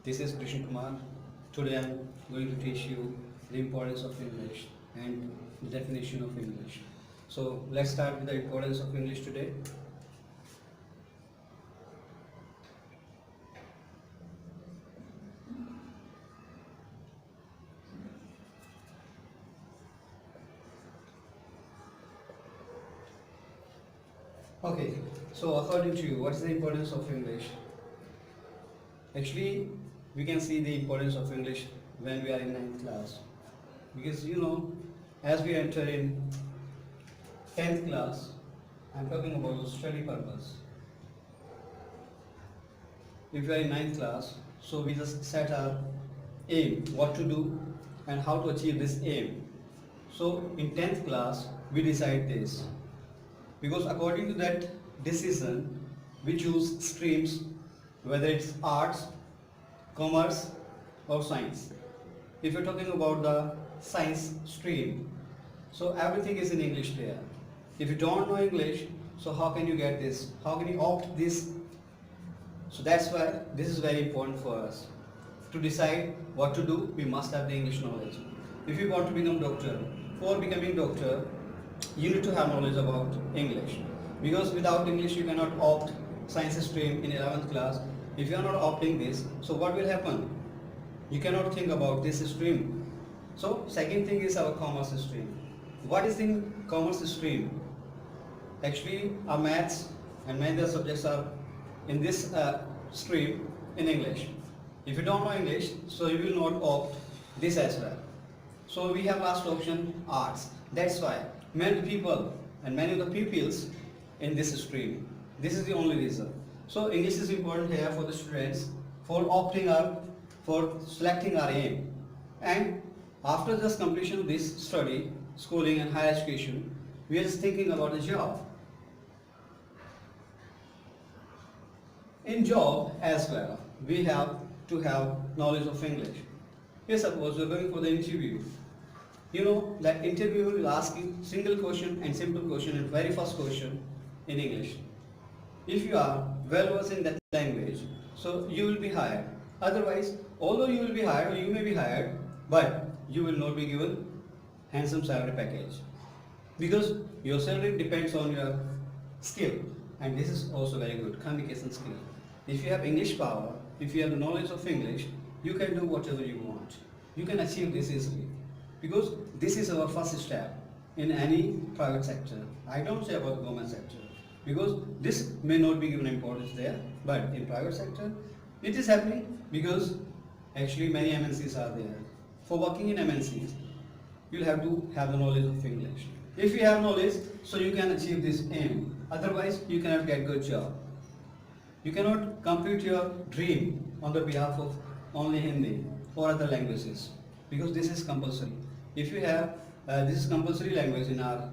This is Krishan Kumar. Today I am going to teach you the importance of English and the definition of English. So let's start with the importance of English today. Okay, so according to you, what is the importance of English? Actually, we can see the importance of English when we are in 9th class. Because as we enter in 10th class, I am talking about the study purpose. If we are in 9th class, so we just set our aim, what to do and how to achieve this aim. So in 10th class, we decide this. Because according to that decision, we choose streams, whether it's arts, commerce or science. If you're talking about the science stream, so everything is in English there. If you don't know English, so how can you get this? How can you opt this? So that's why this is very important for us. To decide what to do, we must have the English knowledge. If you want to become doctor, for becoming doctor, you need to have knowledge about English. Because without English, you cannot opt science stream in 11th class. If you are not opting this, so what will happen? You cannot think about this stream. So second thing is our commerce stream. What is in commerce stream? Actually, our maths and many other subjects are in this stream in English. If you don't know English, so you will not opt this as well. So we have last option, arts. That's why many people and many of the pupils in this stream. This is the only reason. So English is important here for the students for opting up, for selecting our aim. And after this completion of this study, schooling and higher education, we are just thinking about the job. In job as well, we have to have knowledge of English. Here suppose we are going for the interview. You know that interviewer will ask you single question and simple question and very first question in English. If you are well versed in that language, so you will be hired. Otherwise, although you will be hired or you may be hired, but you will not be given handsome salary package. Because your salary depends on your skill, and this is also very good, communication skill. If you have English power, if you have the knowledge of English, you can do whatever you want. You can achieve this easily. Because this is our first step in any private sector. I don't say about the government sector. Because this may not be given importance there, but in private sector, it is happening because actually many MNCs are there. For working in MNCs, you'll have to have the knowledge of English. If you have knowledge, so you can achieve this aim. Otherwise, you cannot get good job. You cannot complete your dream on the behalf of only Hindi or other languages, because this is compulsory. If you have, this is compulsory language in our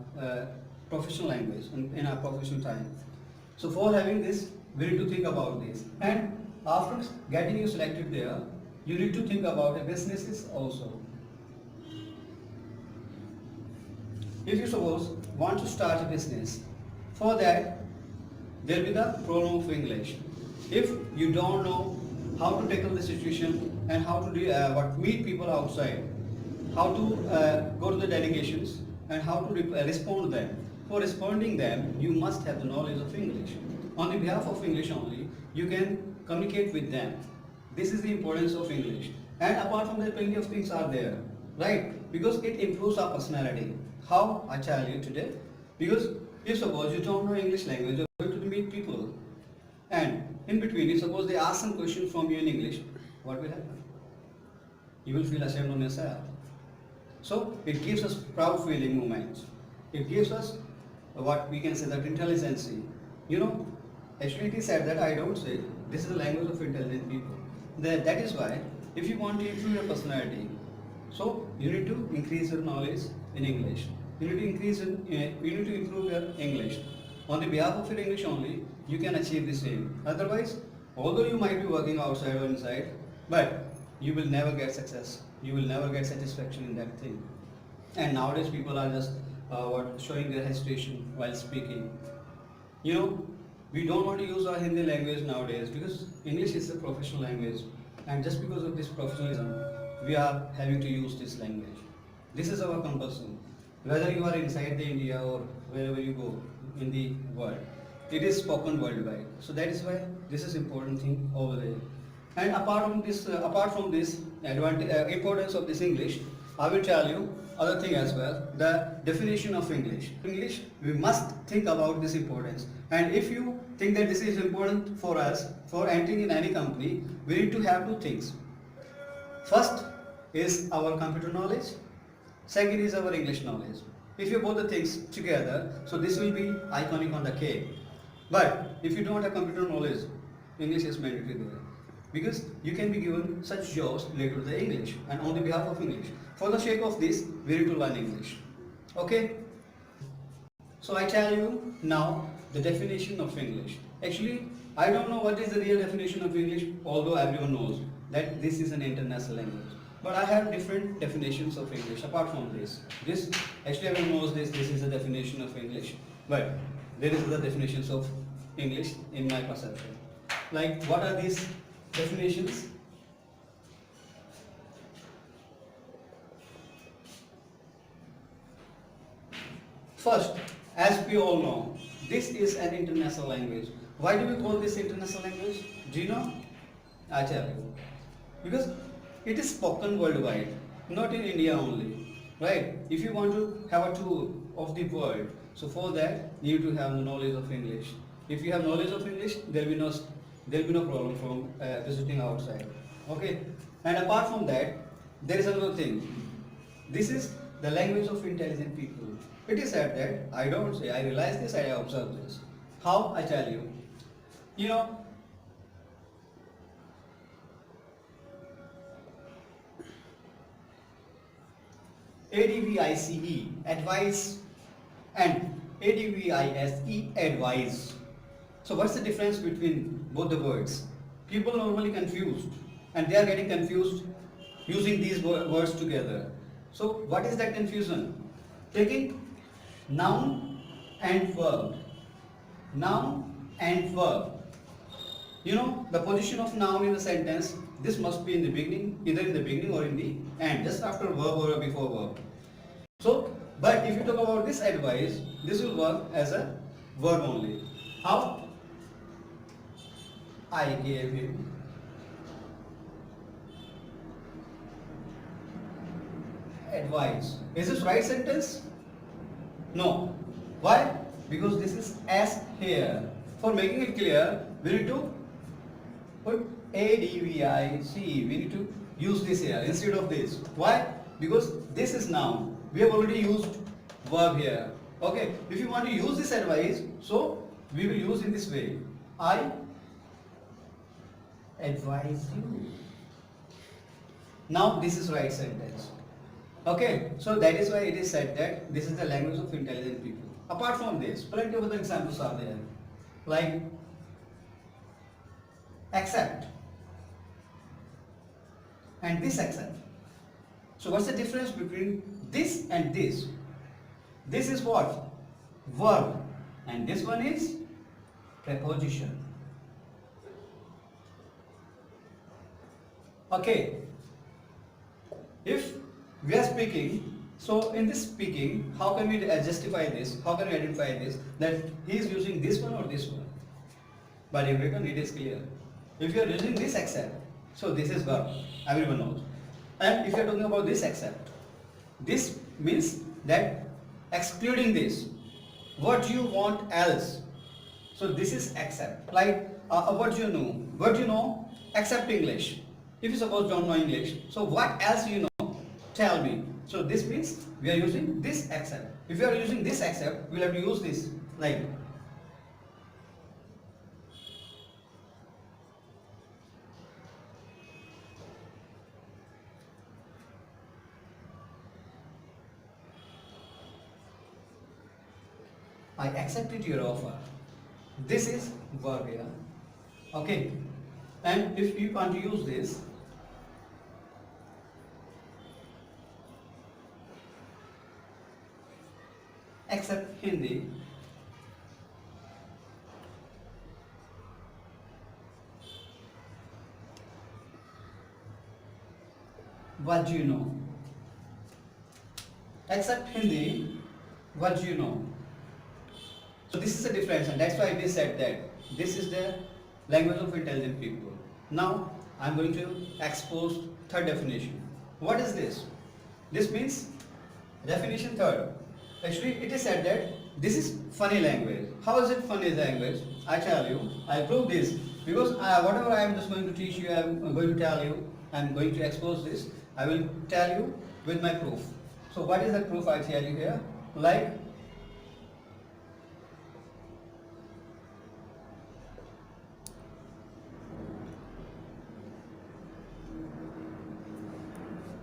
professional language, in our professional time. So for having this, we need to think about this. And after getting you selected there, you need to think about the businesses also. If you suppose want to start a business, for that there will be the problem of English. If you don't know how to tackle the situation and how to meet people outside, how to go to the delegations and how to respond to them. For responding them, you must have the knowledge of English. On the behalf of English only, you can communicate with them. This is the importance of English. And apart from that, plenty of things are there, right? Because it improves our personality. How? I tell you today. Because if suppose you don't know English language, you're going to meet people. And in between, if suppose they ask some question from you in English, what will happen? You will feel ashamed on yourself. So it gives us proud feeling moments. It gives us what we can say that intelligence. Actually it is said that I don't say this is the language of intelligent people. That is why if you want to improve your personality, so you need to increase your knowledge in English. You need to improve your English. On the behalf of your English only, you can achieve the same. Otherwise, although you might be working outside or inside, but you will never get success. You will never get satisfaction in that thing. And nowadays people are just showing their hesitation while speaking. We don't want to use our Hindi language nowadays because English is a professional language. and just because of this professionalism, we are having to use this language. This is our compulsion. Whether you are inside the India or wherever you go in the world, it is spoken worldwide. So that is why this is important thing over there. And apart from this importance of this English, I will tell you other thing as well. The definition of English. English, we must think about this importance. And if you think that this is important for us for entering in any company, we need to have two things. First is our computer knowledge. Second is our English knowledge. If you both the things together, so this will be iconic on the cake. But if you don't have computer knowledge, English is mandatory there. Because you can be given such jobs related to the English and on the behalf of English. For the sake of this, we need to learn English. Okay? So I tell you now the definition of English. Actually, I don't know what is the real definition of English, although everyone knows that this is an international language. But I have different definitions of English apart from this. This, actually everyone knows this is the definition of English. But there is the definitions of English in my perception. Like, what are these definitions? First, as we all know, this is an international language. Why do we call this international language? Do you know? I tell you. Because it is spoken worldwide, not in India only. Right? If you want to have a tour of the world, so for that you need to have the knowledge of English. If you have knowledge of English, there will be no problem from visiting outside. Okay? And apart from that, there is another thing. This is the language of intelligent people. It is said that, I don't say, I realize this, I observe this. How? I tell you. You know, ADVICE, advice, and ADVISE, advise. So what's the difference between both the words? People normally confused, and they are getting confused using these words together. So what is that confusion? Taking noun and verb. Noun and verb. You know, the position of noun in the sentence, this must be in the beginning, either in the beginning or in the end, just after verb or before verb. So, but if you talk about this advice, this will work as a verb only. How? I gave him advice. Is this right sentence? No. Why? Because this is as here. For making it clear, we need to put ADVICE. We need to use this here instead of this. Why? Because this is noun. We have already used verb here. Okay. If you want to use this advice, so we will use in this way. I advise you. Now this is right sentence. Okay. So that is why it is said that this is the language of intelligent people. Apart from this, plenty of other examples are there. Like accept and this accept. So what's the difference between this and this? This is what? Verb, and this one is preposition. Okay. If we are speaking, so in this speaking, how can we justify this? How can we identify this? That he is using this one or this one? By the written, it is clear. If you are using this accept, so this is verb. Everyone knows. And if you are talking about this accept, this means that excluding this, what you want else. So this is accept. Like what do you know? What do you know? Accept English. If you suppose don't know English, so what else you know? Tell me. So this means we are using this accept. If you are using this accept, we'll have to use this like. I accepted your offer. This is verb here. Okay. And if you want to use this, accept Hindi, what do you know? Except Hindi, what do you know? So this is the difference, and that's why it is said that this is the language of intelligent people. Now I am going to expose third definition. What is this? This means definition third. Actually, it is said that this is funny language. How is it funny language? I tell you, I prove this because whatever I am just going to teach you, I am going to tell you, I am going to expose this. I will tell you with my proof. So what is the proof I tell you here? Like,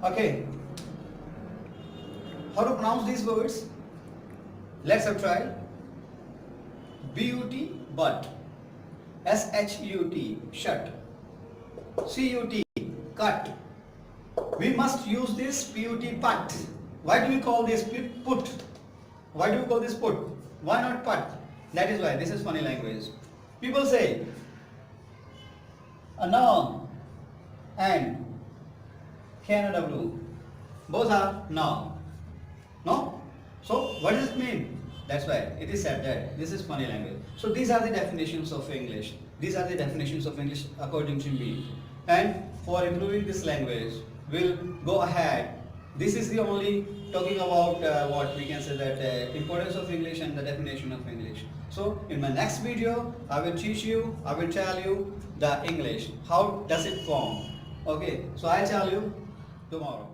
okay, how to pronounce these words? Let's have try. B-U-T, but. S-H-U-T, shut. C-U-T, cut. We must use this P-U-T, put. Why do we call this put? Why do we call this put? Why not put? That is why this is funny language. People say a noun and K-N-O-W. Both are noun. No? So what does it mean? That's why it is said that this is funny language. So these are the definitions of English. These are the definitions of English according to me. And for improving this language, we'll go ahead. This is the only talking about what we can say that importance of English and the definition of English. So in my next video, I will teach you, I will tell you the English. How does it form? Okay, so I'll tell you tomorrow.